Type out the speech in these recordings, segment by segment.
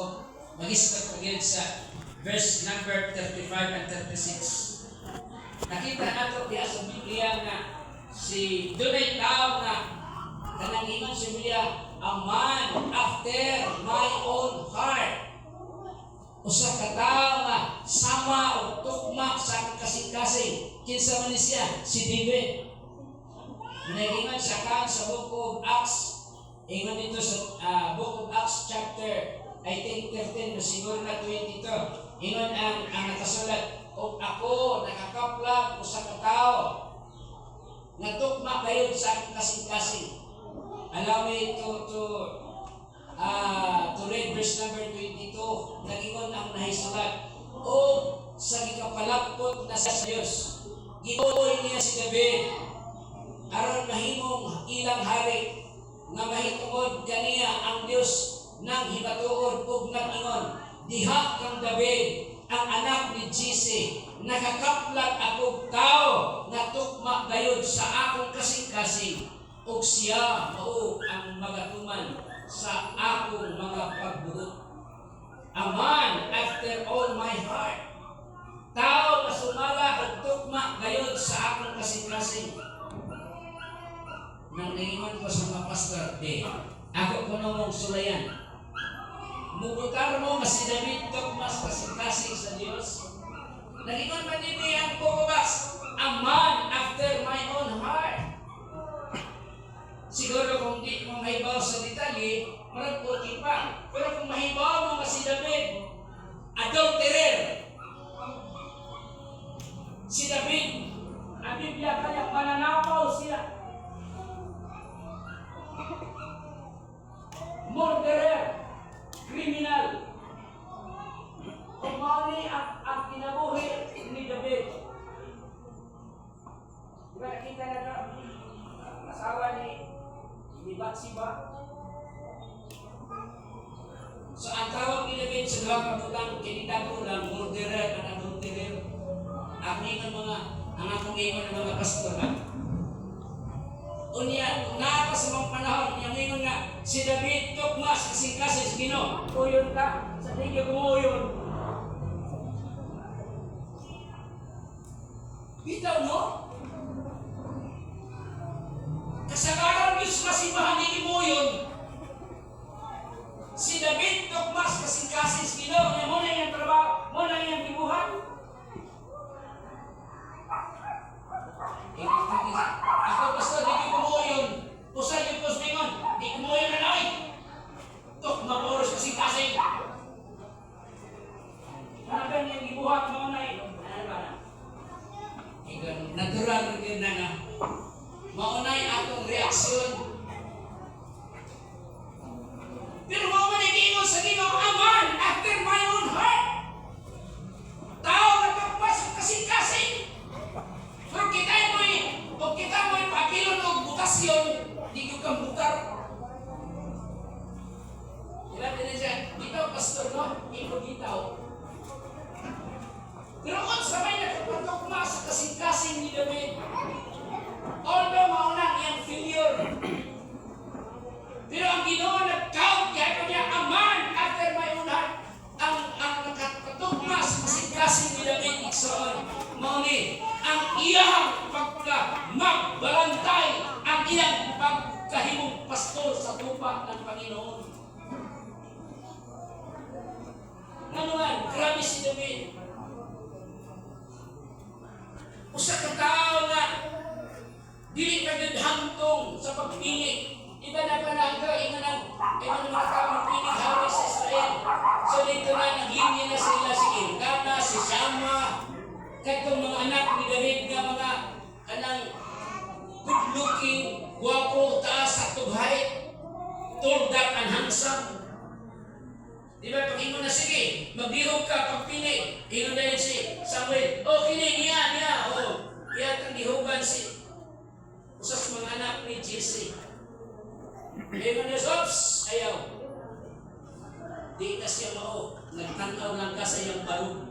O mag-ispat ko sa verse number 35 and 36. Nakita nato diya sa Biblia nga si dunay tao na kanang ingon sa Biblia, a man after my own heart. Usa ka tao nga sama o tukma sa akong kasing-kasing. Kinsa man siya? Si David. Nagingon sa book of Acts. Ingon dito sa book of Acts chapter, I think 13, siguro na 22. Ingon ang nakasulat, o ako nakakaplag o sa katao nga tukma kayo sa akong kasing-kasing. Allow me to read verse number 22. Nagingon ang nahisulat, o sa gikapalapot na sa Diyos, gituloy niya si David aron mahimong ilang hari nga mahitungod kaniya ang Diyos nang hibatuod ug nag-ingon, diha kang David ang anak ni Jesse, nakakaplag ako tao nga tukma gayud sa akong kasing-kasing, ug siya mao ang magatuman sa akong mga pagbuot. A man after all my heart, tao na sumala ug tukma gayud sa akong kasing-kasing. Nang naingon ko sa mga pastor, ako kuno mong sulayan. Mubutar mo nga si David tukmas kasing-kasing sa Diyos. Nagingon pa din ang pukubas, a man after my own heart. Siguro kung di mo mahibaw sa detalye, marag okay pa. Pero kung mahibaw mo nga si David, adulterer. Si David, ang Biblia kaya mananapaw siya. Murderer, kriminal. Kung mauni ang kinabuhi ni David. Diba nakita na ito? Asawa ni Bathsheba. So ang tawag ni David sa duha ka butang kinitago lang murderer at adulterer. Ang akong ingon ng mga pastor ha. Unya, kung naapa sa mga panahon, yung ingon nga, si David tukmas kasing-kasing sa Ginoo. Uyon ka, sa tingin kong uyon. Bitaw no? Kasagaran Diyos masibahan ni mo yun. Si David tukmas kasing-kasing sa Ginoo. Nga muna yung trabaho, muna yung dibuhan. Ako pastor, di ko mo yun. Pusay yung postingon, di ko mo yun na namin. Tukma po oras kasing-kasing. Hanagan yung dibuhan mo na yun. Ano ba na? Natural rin na nga. Maunay akong reaksyon. Pero mo manigingon sa Ginoo, a man after my own heart. Tao na tukmas kasing-kasing. Pero kita mo'y papilon o butasyon, di ko kang bukar. Ilan din siya, ikaw pastor no, ikaw. Pero kung sabay na kapatok sa kasing-kasing ni David, although maunang iyang failure, pero ang Ginoo nag-count kaya ko niya, a man after my own heart, ang nakapatok sa kasing-kasing ni David, iksoon, mauni, ang iyang magbalantay, ang iyang pagkahimong pastor sa tupa ng Panginoon. Ngayon, grabe si David. Usa ka tao nga dili kagidhantong sa pagpili. Iba na pa na ito, ingon ng mga tao magpili hawi sa Israel. So dito na naghindi na sila si Elkanah, si Shama, katong mga anak ni David nga mga kanang good-looking, guwapo, taas at tughay, tall, dark, and handsome. Diba, pag ingon na sige, magbihog ka, pagpili, ingon na yun si Samuel, kini, niya, kaya dihugan si usas mga anak ni Jesse. Ingon niya, oops, ayaw. Di ka siya nagtanaw lang ka sa iyong barug.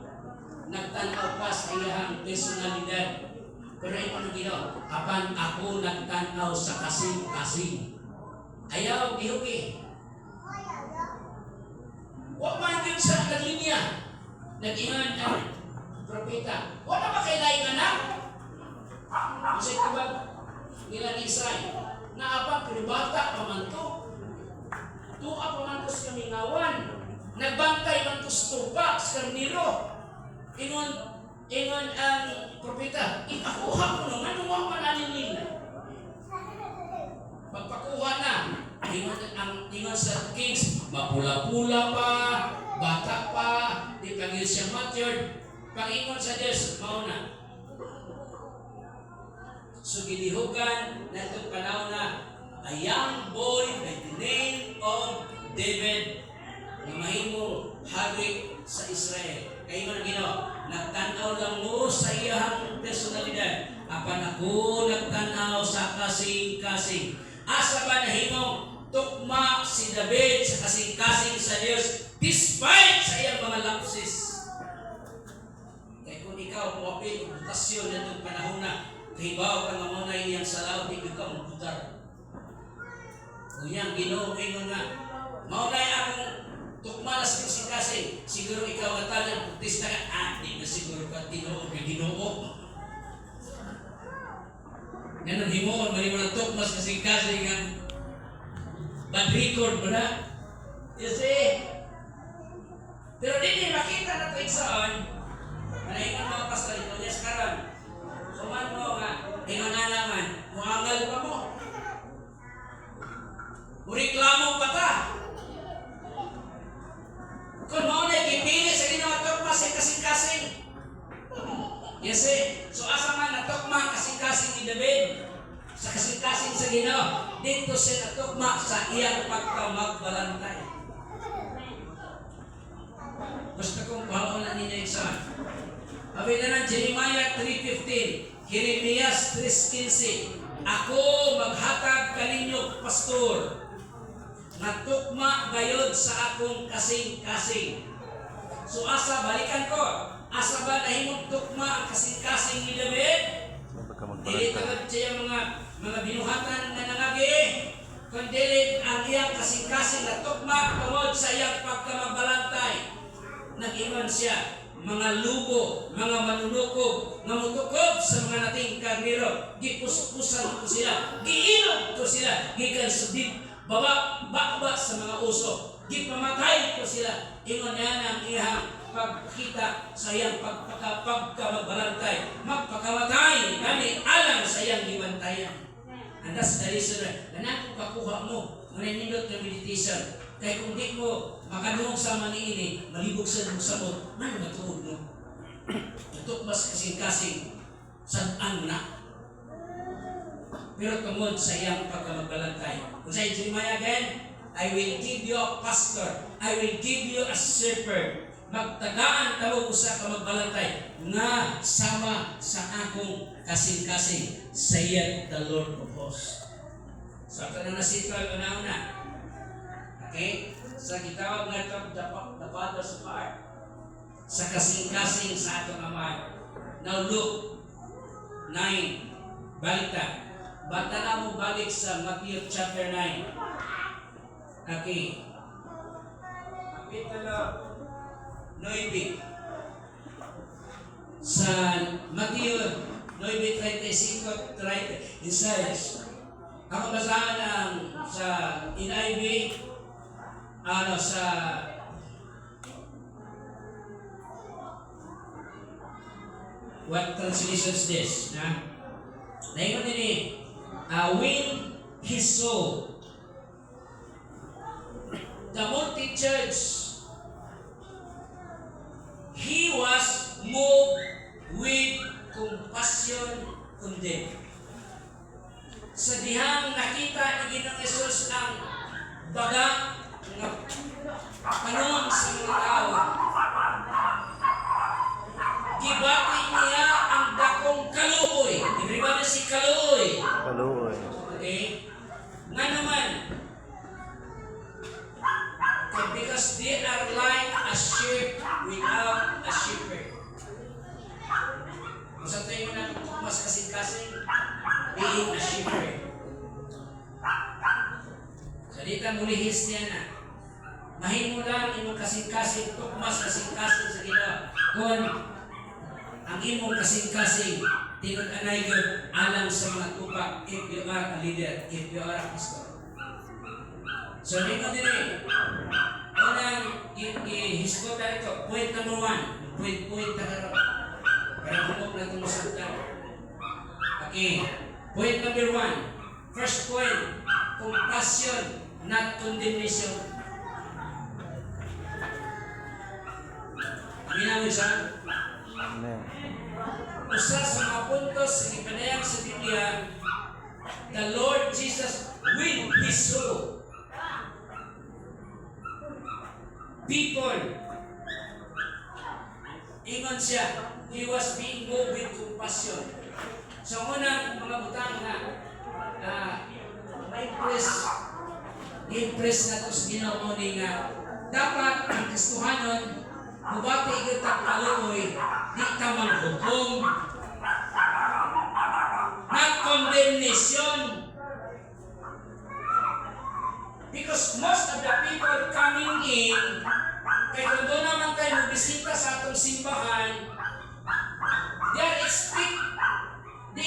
Nagtanaw pa sa iyang personalidad. Pero ito ng Ginoo, apan ako nagtanaw sa kasing-kasing. Ayaw, dihugi. Huwag nag-ingon ang propeta, wala ba kay laing anak? Kasi kabag nila ni Israel, naapag pinubata pa man to. Tuwa pa man to sa kamingawan. Nagbantay man to sa tupa, sa karniro. Ingon ang propeta, ipakuha ko naman, huwag mananin nila. Pagpakuha na, ingon sa kings, mapula-pula pa, bata pa, di pangil siya matured. Pangingon sa Diyos, mauna. So gilihugan na itong panahon na a young boy by the name of David na mahimo hari sa Israel. Kaya mo na Ginoo, nagtanaw lang mo sa iyang personalidad. Apan ako nagtanaw sa kasing-kasing. Asa ba nahimong tukma si David sa kasing-kasing sa Diyos despite sa iyang mga lapses. Kaya kung ikaw pumapil ang butasyon na itong panahon na kahibaw ka nga muna iyang salaw, hindi ka mabutar. Kunyang Ginoo, ingon nga, maunay akong tukma na sa kasing-kasing. Siguro ikaw nga talang putista ka, di na siguro ka Ginoo ka Ginoo. Ganun himoon, mali mo na tukma sa kasing-kasing nga bad record mo na. You see? Pero din makita na ito iksaon, manahingan mga pastor, ito niya sa karan. Suman mo nga, hingan na naman, muangal pa mo. Muriklamo pa ta. Kung mo na ikipili sa ginawa tukma sa kasing-kasing. Yes eh, so asa man natukma kasing-kasing ni David. Sa kasing-kasing sa Ginoo, dito siya natukma sa iyang pagkamagbalantay. Gusto kong pahaon na ninyo isa. Sabi na ng Jeremiah 3:15, Jeremias 3:15, ako maghatag kaninyo, pastor, natukma gayod sa akong kasing-kasing. So asa, balikan ko, asa ba nahimong tukma ang kasing-kasing ni David? Dili tagad siya mga binuhatan na nangagi, kundi ang iyang kasing-kasing na tukma tungod sa iyang pagkamagbalantay. Nag-ingon siya, mga lubo, mga manunukob, nga mutukob sa mga nating karniro, gipuspusan ko sila, giilog ko sila, gikan sa baba sa mga uso, gipamatay ko sila. Ingon niya ang iyang pagkita sa iyang pagkamagbalantay, magpakamatay kami alang sa iyang gibantayan. And that's the reason na kung kakuha mo, maninindot ng meditation, kaya kung di mo makadungog sa maniini, malibog sa samot, ano matuod mo? Natukmas kasing-kasing, sadaan na. Pero tungod sa iyang pagkamagbalantay. Kung sa Jeremiah again, I will give you a pastor, I will give you a shepherd. Magtagaan tawag ko sa kamagbalantay na sama sa akong kasing-kasing, saith the Lord of hosts. So, ito na nasitwal una-una. Okay? Sa gitawag na ito, the Father's heart. Sa kasing-kasing sa atong Ama. Now look, 9. Balik ta. Bata na mo balik sa Matthew chapter 9. Okay. Kapitulo 9. Sa Matthew 9:35-36. Ako basahan sa NIV, sa what translation is this? Naingon din when he saw the multitudes, he was moved with compassion on them. Sa dihang nakita ni Ginoong Hesus ang baga nga kanon sa mga tao, gibati niya ang dakong kaluoy. Everybody si kaluoy. Kaluoy. Okay? Nga naman, because they are like a sheep without a shepherd. Kung sa tayo na mas kasing-kasing, being a shepherd. So dito mulihis niya na. mahimo lang imong kasing-kasing tukmas kasing-kasing sa Ginoo. Kung ang imong kasing-kasing tingod anay gyud alang sa mga tupak, if you are a leader, if you are a pastor. So dito din unang i-hisgot na ito, point number 1, point na karoon. Para humok na itong masagdan. Okay, point number 1, first point, compassion, not condemnation. Aminaw siya? Amen. Usa sa mga puntos sa ipanayang sa Biblia, the Lord Jesus with His soul. People, ingon siya, He was being moved with compassion. So unang mga butang na impress na ito sa Ginoo ni nga dapat ang Kristohanon mubati igatang kaluoy di ka manghukom, not condemnation. Because most of the people coming in, kaya kung doon naman kayo magbisita sa atong simbahan, they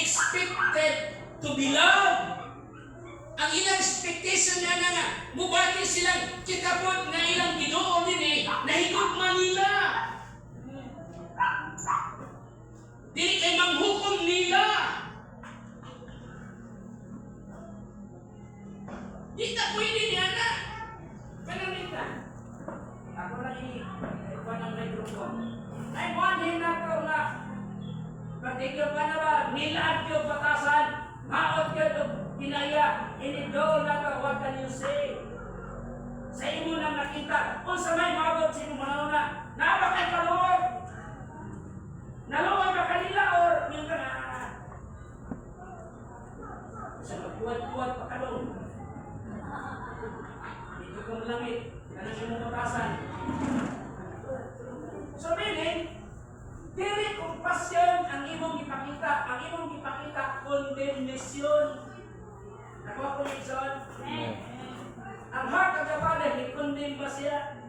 expected to be loved. Ang ilang expectation niya nga, mubati silang kitapot na ilang Ginoo din nahigugma nila. Dili kay manghukom nila. Di ta pwede niya na. Ganun nita. Ako lagi, ito ng microphone. Ay, buhanin na ito nga. Patigyo pa na ba? Nilad yung batasan. Maot yung kinaya. Inidol na ito. What can you say? Sa imo na nakita. Kung sa may mabot sino manuna. Napakay ka, Lord. Naluwag ba kanila or yung ka na? Sa magkuwad-kuwad pa ka doon. Dito kong langit. Ganun yung mabatasan. So meaning, dili compassion ang imong ipakita. Ang imong ipakita, condemnation. Nakuha ko ni John? Ang heart of the Father, ni-condemn ba siya?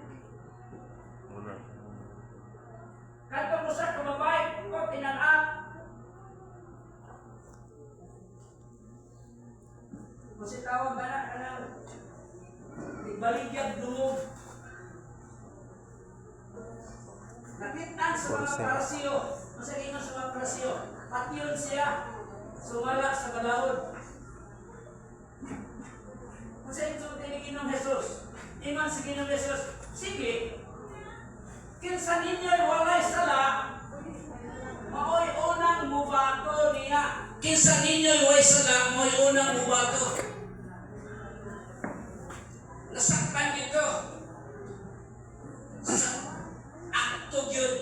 Kanto mo sa kababay, ko tinanap. Kasi tawag ka na, igbaligyag dumog. Nakitaan sa mga parasiyo. Masagin sa mga parasiyo. At yun siya, sumala sa balawod. Masagin sa tinigin ng Jesus. Iman sa Ginong Jesus. Sige, kinsa ninyo'y walay sala, mao'y unang mubato niya. Kinsa ninyo'y walay sala, mao'y unang mubato. Nasaktan dito. Akto yun.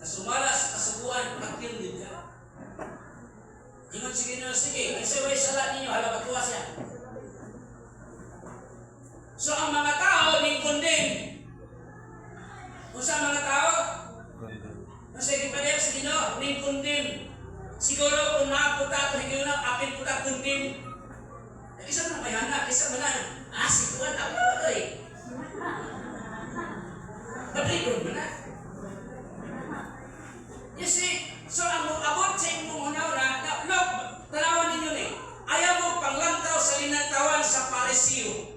Sa sumala sa kasubuan, pakil din ka. Ingon sige nyo, sige, kinsa walay sala ninyo, hala batuwa siya. So ang mga tao, ni-condemn. Kung sa mga tao, masaya kipadayag sa Ginoo, ni-condemn. Siguro kung nakapunta ito, hindi na, apin po na condemn. Isa na may hana, isa mo na, sikuan, ako ito eh. Patrikod mo na. You see, so ang abot sa inyong una-una, look, tanawan ninyo ni, ayaw mo panglantaw sa linantawan sa parisiyo.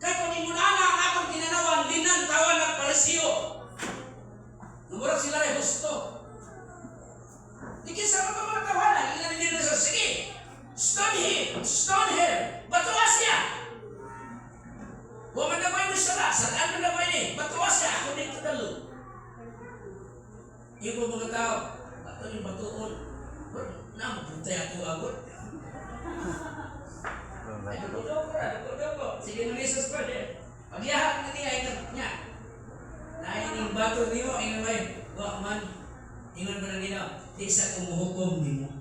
Kaya kung imunana ang akong tinanawan, linantawan ng parisiyo. Namurag sila rin gusto. Di sa mga tawanan, ilan nila sa sige, stone here, batuwas niya. Huwag man na ba yung sala, salaan mo na ba yun batuwas niya, ako dito dalo. Ibo mga tao, ato yung batuon, namupuntay ako agad. Ay, nagudoko. Sige nung Jesus pa din. Pagyahap na niya, ikat niya. Dahil yung bato niyo, ingon ba yun? Wak man, ingon mo na nila, di isa kumuhukom niyo.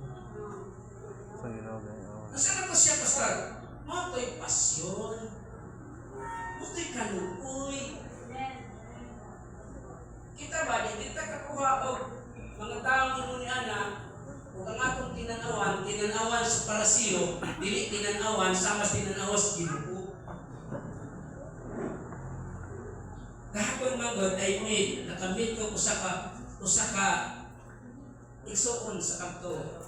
Nasaan ako siya, Pastor? Moto'y pasyon. Moto'y kaluoy. Kita ba, di kita kakuha o mga taong imuniana, o ang atong tinanawan sa parasiyo, dili tinanawan, sama tinanawan sa Ginoo. ko magod ay mid nakamit ko usa ka igsuon sa kanto.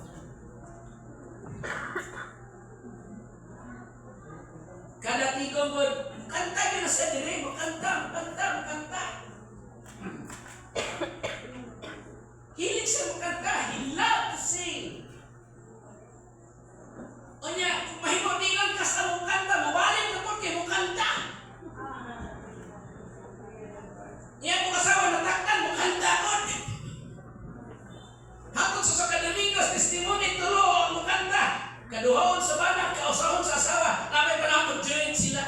Kada tigong god kanta ka na sa dire mo kanta. Hilig sa mo kanta, he loved to sing. Onya, mahimo di lang ka sa mo kanta, mabalik na po kay mo kanta. Iya mo kasawa nataktan mo kanta kon. Hatod sa Domingo's testimony tulo mo kanta. Kaduhon sa banak, kausahon sa asawa, namay panahon mag-join sila.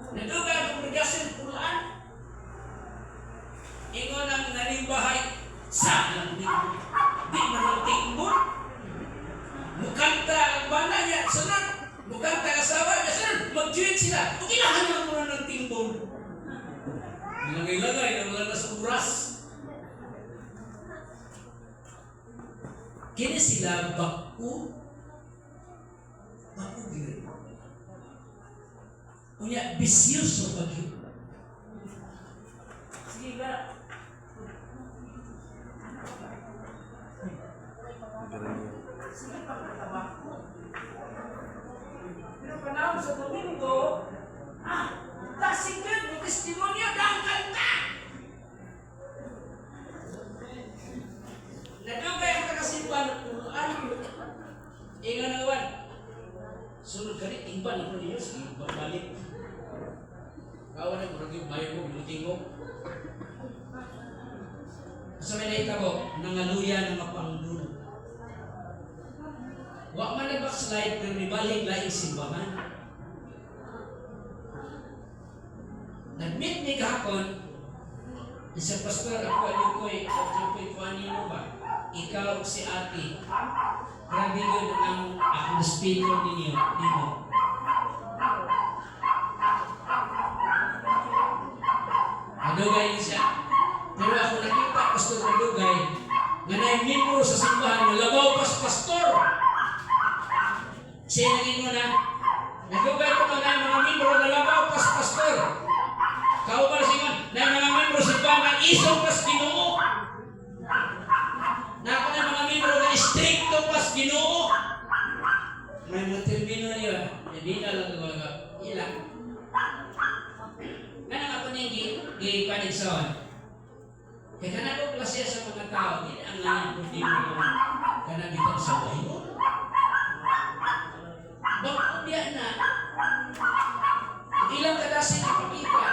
Naduga ang congregation Quran. Ingon ang nalimbahay sa di manunting mo. Mukanta ang bana niya, sunod. Mukanta ang asawa niya, sunod. Mag-join sila. Kung kailangan mo na ng timbol. Ilagay-lagay ang lalas oras. Kini sila baku diri. Punya bisyoso bagi. Sila pero panahon sa Domingo, tasikad mo testimonyo ang kanta. Nadugay ang kakasimpan ng Quran. Ingan naman. Sunod ka rin, tingban ako niyo. Sige, balik. Kawan ang maraging bayo mo, biluting mo. Sa may naita ko, nangaluya ng mapangdulo. Huwag man nag-backslide, pero may balik laing simbahan. Nag-meet ni kahapon, isang pastor, ako aling ko'y mo ba? Ikaw si ate. Grabe yun ang speaker ninyo. Madugay siya. Pero ako nakita, Pastor Madugay, nga na-membro sa simbahan, nalabaw pas pastor. Siya naging mo na, nagugay ko mga membro, nalabaw pas pastor. Kauban siya na mga membro sa simbahan, isong pas Ginoo. Na ako na mga membro na stricto pas Ginoo. May mga termino niya, hindi na lang mga ilang. Ganang ako niyang gipanigsawan. Kaya kanang ko klasya sa mga tao, hindi ang ngayon kung di mo kanang bitang sa Bible. Bakit diyan na? Ilang kadasin na pakita,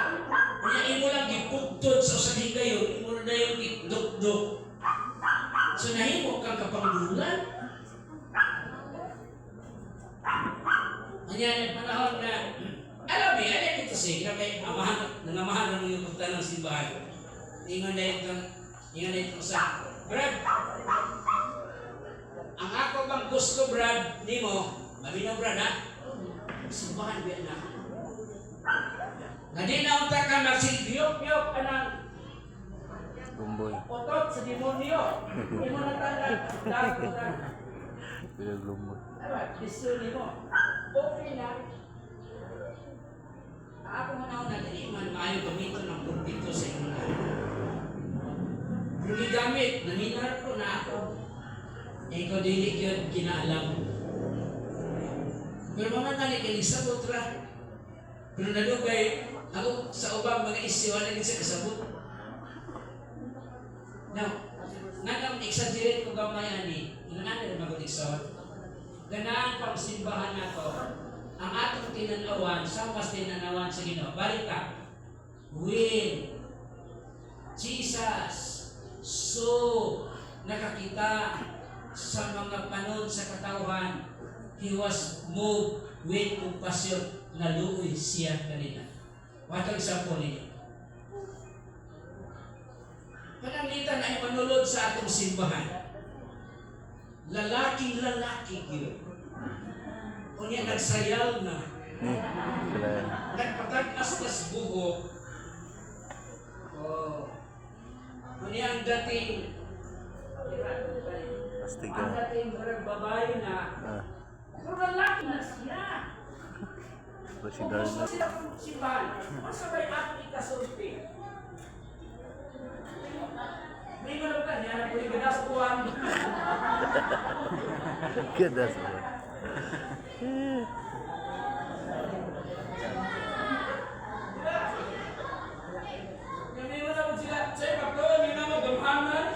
kaya imo lang gipugtod sa usaging kayo, imo na yung gitdok-dok. So nahimo kang kapanglulan. Kanya panahon na, alam mo, alam ito siya, kaya nangamahan ng yung punta ng simbahan. Ingon na ito sa, Brad, ang ako bang gusto, Brad, ni mo, mabino, Brad, ha? Simbahan, biyan na. Na di na unta ka magsilbiyok-yok ka ng otot sa demonyo. Hindi mo natanggal, dago na. Gusto ni mo. Okay na. Ako man dali man maayo gamito ng pulpito sa inyo na. Pero gigamit, naminar ko na ako. Ikaw dili yun kinaalam. Pero mga tali kayo sa putra. Pero nalugay, ako sa ubang mga isiwan na sa kasabot. Now, nangang exaggerate ko gamay ani, nangan na mag-exaggerate. Ganaan pang simbahan na to, ang atong tinanawan, sa mas tinanawan sa Ginoo. Balik ka. When Jesus nakakita sa mga panon sa katawhan, He was moved with compassion na luoy siya kanina. What ang example ninyo? Pananglitan ay manulod sa atong simbahan. Lalaking-lalaki yun. Kunya nagsayal na. Nagpatag-as-as buhok. Kunya ang dating ang dating babae na pero lalaki na siya. po si Darna. Simbahan. Masabay ato ikasulti. May mga ka niya na pwede gadaspuan. Ganda sa May mga po sila. Say, pagkawan, yun na magamhanan.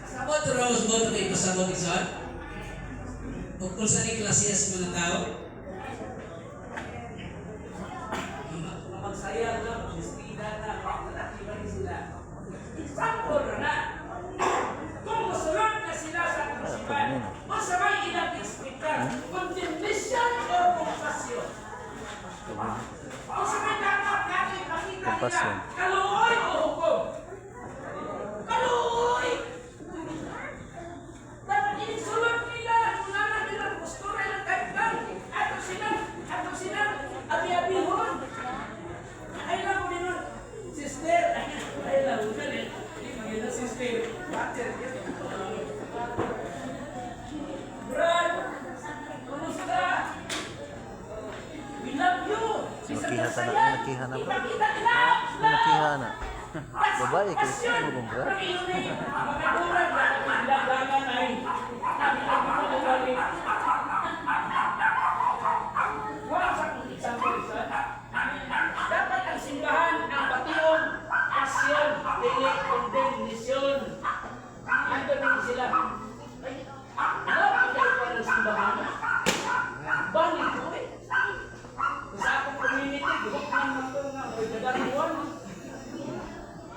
Sabot Rose mo ito kayo pasabot isan? Tungkol sa ni klasya sa mga tao? Magsaya na, magsistida na, magsistida na sila. Example na. Kung masunod na sila sa kasipan, masamay ilang explikan, condemnation o compassion. Masamay dapat natin makita nila, kaluoy o hukom. Kaluoy! Dapat inisulot nila, nunana nilang postura ng kaitan. Ato sila, abi-abihon. Ay lang mo din nun, sister. Ay lang mo din. Hindi mo yun na sister. Pater. Brad, kumusta? We love you. Nakiha na ba? Ipakita nila. Nakiha na. Babae kayo sa mga bongga. Magkakuran na naglagangan ay nakikipagpapagaling. Wala sa kung example isa. Dapat ang simbahan ang batiyon, pasyon, dili, condemnation. Ando rin sila. Ay, dapat kayo pa ng simbahan. Balik ko eh. Sa akong community, gubok naman ito nga, may dadariwan.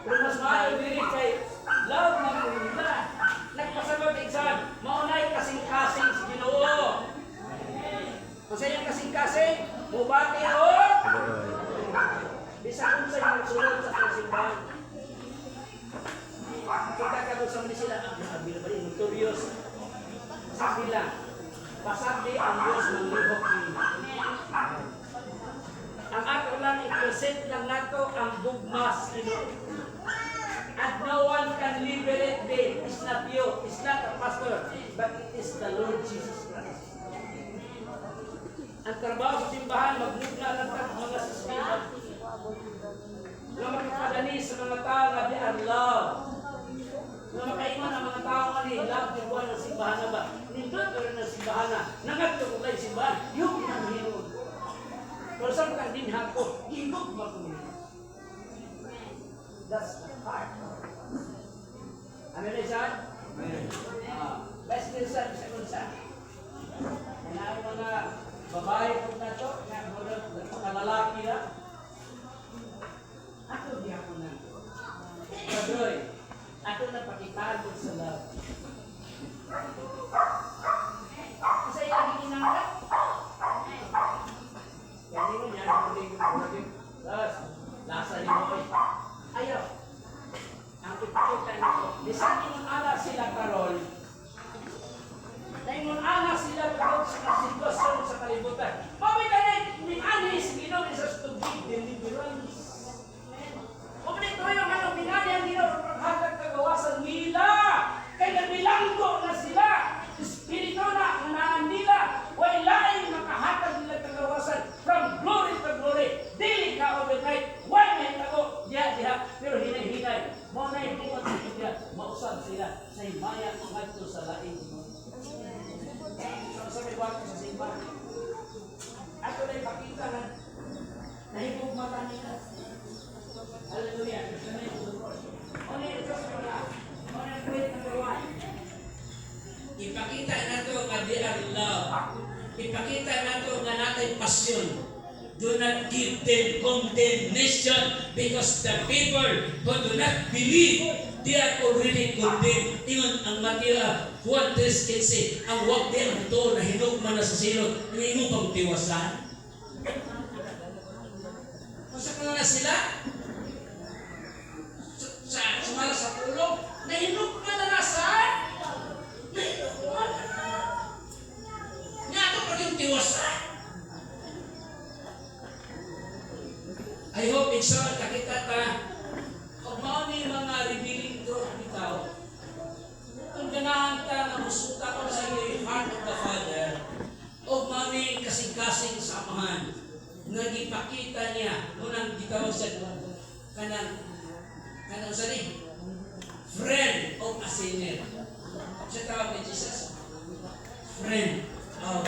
Pero mas maayo diri kay love na po nila. Nagpasabot exam, maunay kasing-kasing si Ginoo. Kung sa iyong kasing-kasing, mubati o bisa kung sa iyong sunod sa simbahan. Kita ka doon sa mga sila, sabi na ba rin, notorious. Sabi lang, pasabi ang Diyos ng lihok nila. Ang ato lang, i-present lang nato ang dugmas Ginoo. And no one can liberate them. It's not you, it's not a pastor, but it is the Lord Jesus Christ. Ang trabaho sa simbahan, magnugna lang ang mga sistema na magpapadali sa mga tao na they are love. Na makaingon ang mga tao nga ni love yung buwan ng simbahan na ba? Nindot ko rin ng simbahan na nangatto ko kayo simbahan, yung pinanghinon. Pero saan kang dinhan ko, higog makunin. That's the heart. Amen, John? Amen. Best person sa kunsa. Kaya ang mga babae po na ito, mga lalaki na, ako di ako na. Padroy, ako na pakitaan sa love. Kasi yung ginangat. Kaya mo niya, tapos, lasa ni mo eh. Ayaw. Ang ipakita nito. Bisan ingon ala sila karol. Ingon ala sila karol sa sitwasyon sa kalibutan. Mami ka na minganis, Ginoo sa stupid deliverance. Mami ito yung mingali ang Ginoo paghatag kagawasan nila. Kaya bilanggo na sila. Espiritu na naan nila. Way laing makahatag nila kagawasan from glory to glory. Dili ka overnight. Why may tago? Diha. Pero hinay-hinay. Mo na yung tingod sa Biblia. Mausap sila sa himaya ngadto sa laing. Sa may bago sa simbahan. Ato na ipakita na nahibog mata nila. Hallelujah. Only the first one. Only the great number one. Ipakita nato nga they are love. Ipakita nato nga natay pasyon. Do not give them condemnation because the people who do not believe, they are already condemned. Ingon ang Matthew, Juan 3:15, ang wag di ang ito na hinugman na sa silot, ang imo pang tiwasan. Masa ka na sila? Sumala sa pulong, nahinugman na nasaan? Nahinugman na. Nga ito pag yung tiwasan. I hope it's all nakita ta kung mao ni mga revealing truth bitaw. Kung ganahan ta nga musuta ko sa iyo heart of the Father. amahan nga gipakita niya unang gitawag sa kanang sali friend of a sinner. Sa tawag ni Jesus, friend of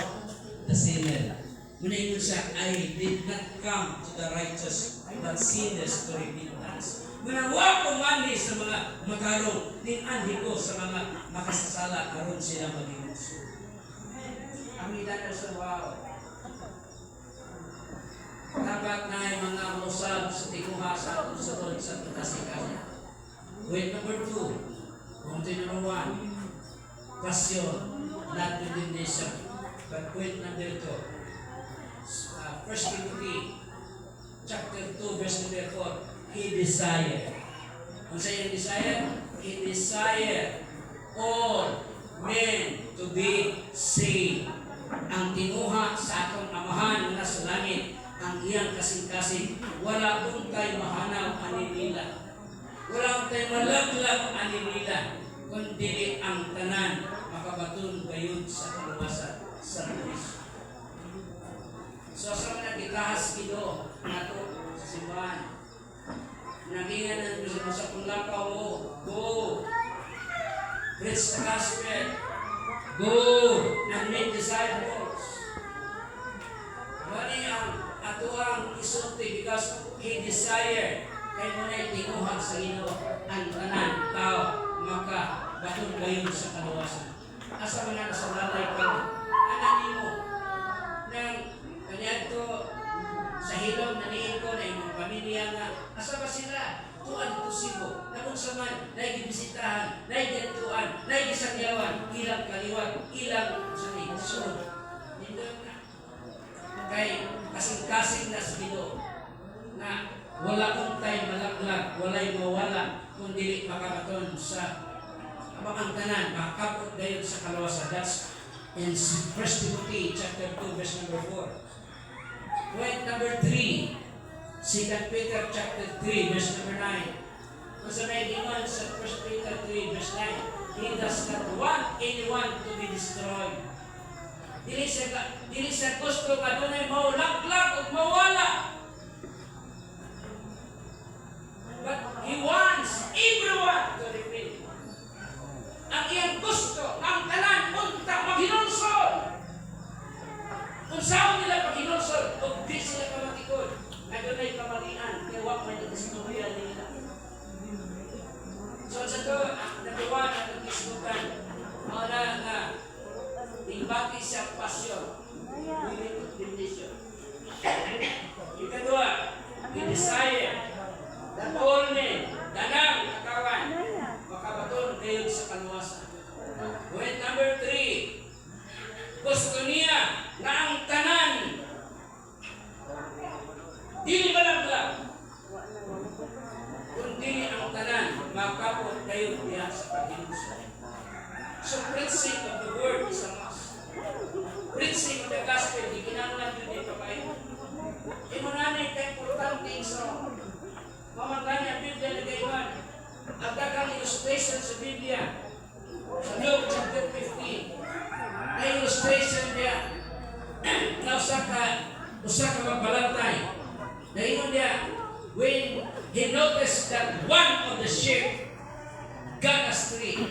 the sinner. Muna siya, I did not come to the righteous, but sinners to repentance. Manawa ko mani sa mga makarong, ning-anhi ko sa mga makasasala, aron sila mag-inuso. Ang ilan sa wow. Dapat na ay mga mausap sa tikuha sa atong sunod sa pagkasikanya. Point number 2, point number 1, passion, not condemnation. But point number 2, 1 Timothy chapter 2 verse number 4, he desired. Kung sa yung desire, he desired all men to be saved. Ang tinuha sa atong amahan na sa langit, ang iyang kasing-kasing, wala untay mahanaw ani nila. Wala untay malaglag ani nila, kundi ang tanan makabaton gayud sa kaluwasan sa Kristo. So sa mga gitahas kido nato sa simbahan, nagingan ang gusto sa kunlakaw mo, go! Preach the gospel. Go and make disciples. Wali ang atuang isulti because he desired kay mo na itinuhag sa Ginoo ang tanan tao maka batong gayon sa kaluwasan. Asa man na sa lalay ka anak nimo nang kaniadto sa hilom na niin ko na imong pamilya nga asa ba sila tuan to Cebu na kung sa man naigibisitahan naigentuan naigisangyawan ilang kaliwat ilang sa sunod nindot na kay kasing-kasing na sa Ginoo na wala untay malaglag walay mawala kundi makabaton sa ang tanan makakapot dayon sa kaluwasan. That's in 1 Timothy chapter 2 verse number 4. Point number 3, 2 Peter chapter 3 verse number 9. Kung sa may gingon sa 1 Peter 3 verse 9, he does not want anyone to be destroyed. Dili siya gusto ka doon ay maulaglag o mawala. But he wants everyone to repent. Ang iyang gusto, ang tanan, unta, maghinulsol. Kung saan nila maghinulsol, o di sila kamatikod, na doon ay kamalian, kaya wak may nagkasituloyan nila. So sa to, number 1, ang nagkismutan, mga nga, ibati siya pasyon, willing to condition. Ikadua, we desire, that all men, danang, nakawan, makabaton kayo sa kaluwasan. Point number 3, gusto niya na ang tanan dili malaglag kundi ang tanan makapot kayo diha sa paghinusay. So preaching of the word is a must. Preaching of the gospel di kinahanglan jud ni papayo. Imo nanay kay importante sa mamangani ang Biblia ni Gayman. Ang daghang illustration sa Biblia. Sa Luke chapter 15, may illustration niya na usa ka magbalantay. Naingon niya, when he noticed that one of the sheep got astray,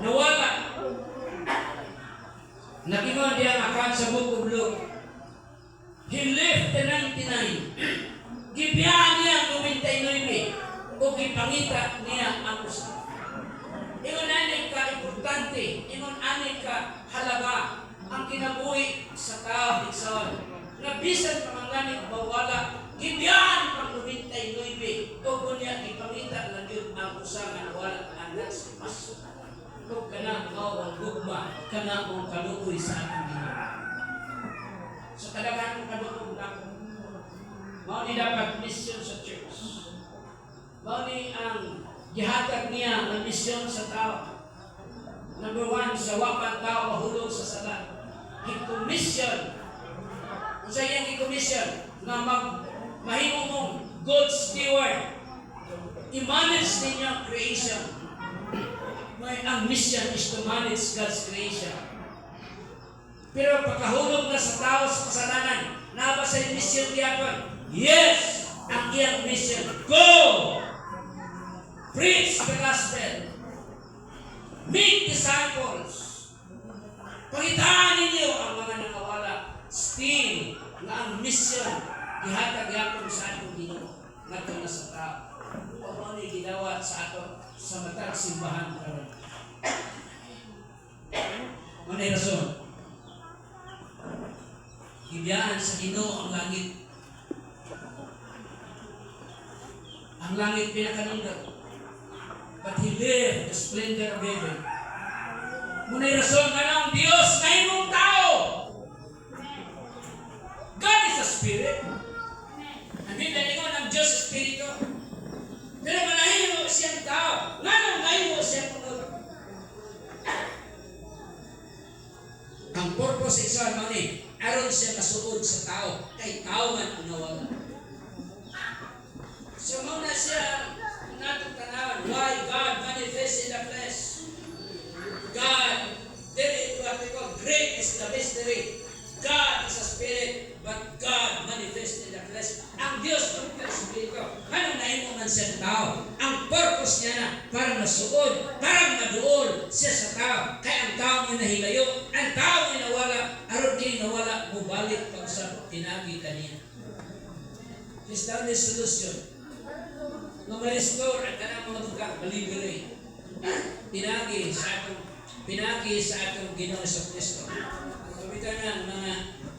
nawala. Nagingon niya akan sa book of Luke. He left the 99. Gibiyaan niya ang 99 o gipangita niya ang usa. Ingon ani ka importante, ingon ani ka halaga ang kinabuhi sa tao igsoon. Na bisan pamangani mawala, gibiyaan ang 99 o kunya ipangita lang yun ang usa nga nawala ang that's mas. Kung kana mao ang gugma, kana mong kaluoy sa atong Ginoo. So kadaghan mong kaluoy na mao ni dapat mission sa church. Mao ni ang gihatag niya ang misyon sa tao. Number 1, sa wapan tao mahulog sa sala. I-commission. Kung sa iyang i-commission na mahimo mong good steward. I-manage ninyo ang creation. May ang mission is to manage God's creation. Pero pagkahulog na sa tao sa kasalanan, naba sa mission gyapon. Yes, ang iyang mission. Go! Preach the gospel. Make disciples. Pangitaan ninyo ang mga nakawala. Still, nga ang mission ihatag yapon sa atong Ginoo ngadto na sa tao. O ni gidawat sa ato sa matag simbahan karon. Manay rason. Gibiyaan sa Ginoo ang langit. Ang langit pinakanindot. But He lived the splendor of heaven. Muna'y rason nga lang Diyos na imong tao. God is a spirit. Ang Biblia ng Diyos Espiritu. Pero manahimo siyang tao. Nga nang mahimo siyang punod. Ang purpose sa Exxon ni aron siya masuod sa tao. Kay tao man ang nawala. So muna siya natong tanawan. Why God manifests in the flesh? God, what we call great is the mystery. God is a spirit, but God manifests in the flesh. Ang Diyos ang Espiritu. Anong nahimo man siya tao? Ang purpose niya na para masuod, para maduol siya sa tao. Kaya ang tao mo nahilayo, ang tao mo nawala, aron kini nawala, bubalik pag sa tinagi kaniya. Is the only solution. Nga ma-restore ang kanang mga duga, malibere. Pinagi sa atong Ginoo sa Kristo. Kapitan ng mga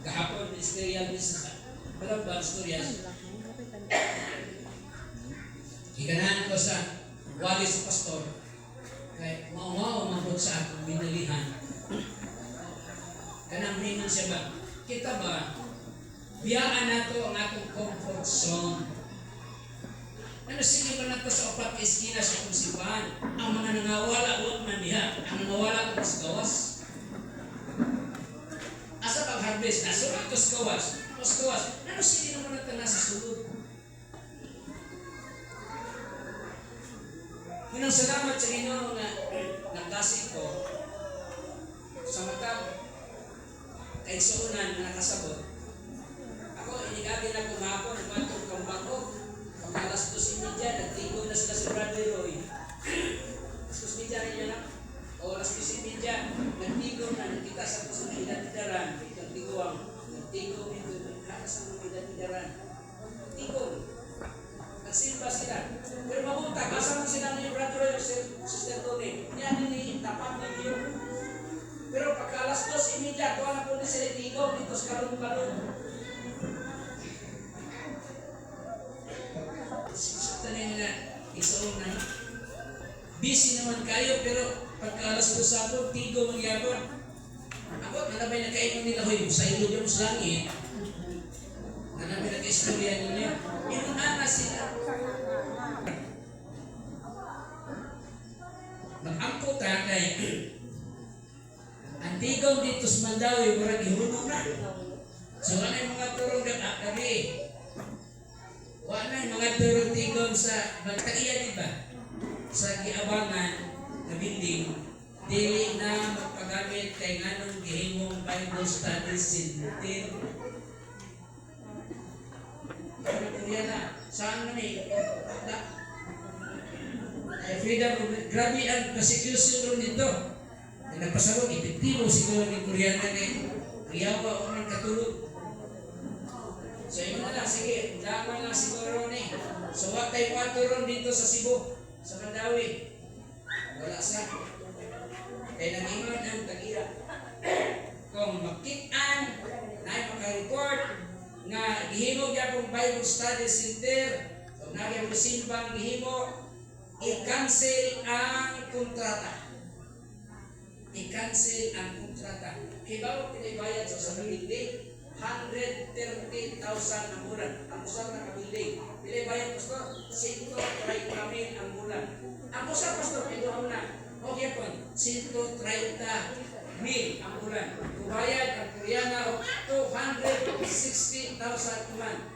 kahapon, ministerial business. Walang ba, storyas? Ikanahan ko sa wali sa pastor. Kaya maumaw sa atong binalihan. Kanang ningon siya ba? Kita ba? Biyaan nato ang atong comfort zone. Ano sige ba nato sa upat eskina sa kumsibahan? Ang mga nangawala, huwag man diha. Ang nangawala ko sa gawas. Asa pag-harvest na, surat ko sa gawas. Ano sige naman nato na sa sulod? Unang salamat sa Ginoo na nagdasig ko sa matang kaigsuunan na nakasabot. Ako, inigagin na kumapon, matong kambang ko. Alas 2:30, nagtigo na sila si Brother Roy. Alas 2:30 rin yan. O alas 2:30, nagtigo na, nakita sa mga idatidaran. Nagtigo ito, nakita sa mga idatidaran. Nagtigo. Nagsimba sila. Pero mabuntag, asa mo sila ni Brother Roy, Sister Tony. Yan ni tapat ng Diyo. Pero pagka alas 2:30, kuha na po ni sila tigo dito sa kalong-kalong. Tanin na isuong na busy naman kayo pero pagka alas 2 ako tigo magyapon ako nanabay na kayo nila hoy sa ilo yung sa langit nanabay na kaistorya ninyo inunana sila mag-angko ta kay ang tigaw dito sa Mandawi murag ihunong na so ano yung mga turong gabi wala yung mga turong-tigon sa magtaiya, diba? Sa giabangan na building, dili na magpagamit kay nganong gihimong Bible Study Center. Ano po yan na? Saan man eh? Freedom, grabe ang persecution ron dito. Nagpasabog, epektibo siguro ni Koreana kay riyawa o man katulog. So yun na lang, sige, laman lang siguro ni. So what tayo ron dito sa Cebu, sa Mandawi. Wala sa. Kaya nag-ingon ang tag-ira. Kung makit-an, na maka-report, nga gihimo niya kong Bible Study Center, o nagyang masimbang gihimo, i-cancel ang kontrata. I-cancel ang kontrata. Kaya bago pinabayad sa hindi, 130,000 ang bulan. Ang usap na kabiling. Pili bayad, Pastor? 130,000 ang bulan. Ang usap, Pastor, pinuha na. Okay po, 130,000 ang bulan. Kubayad ang Koreana o 260,000 kuman.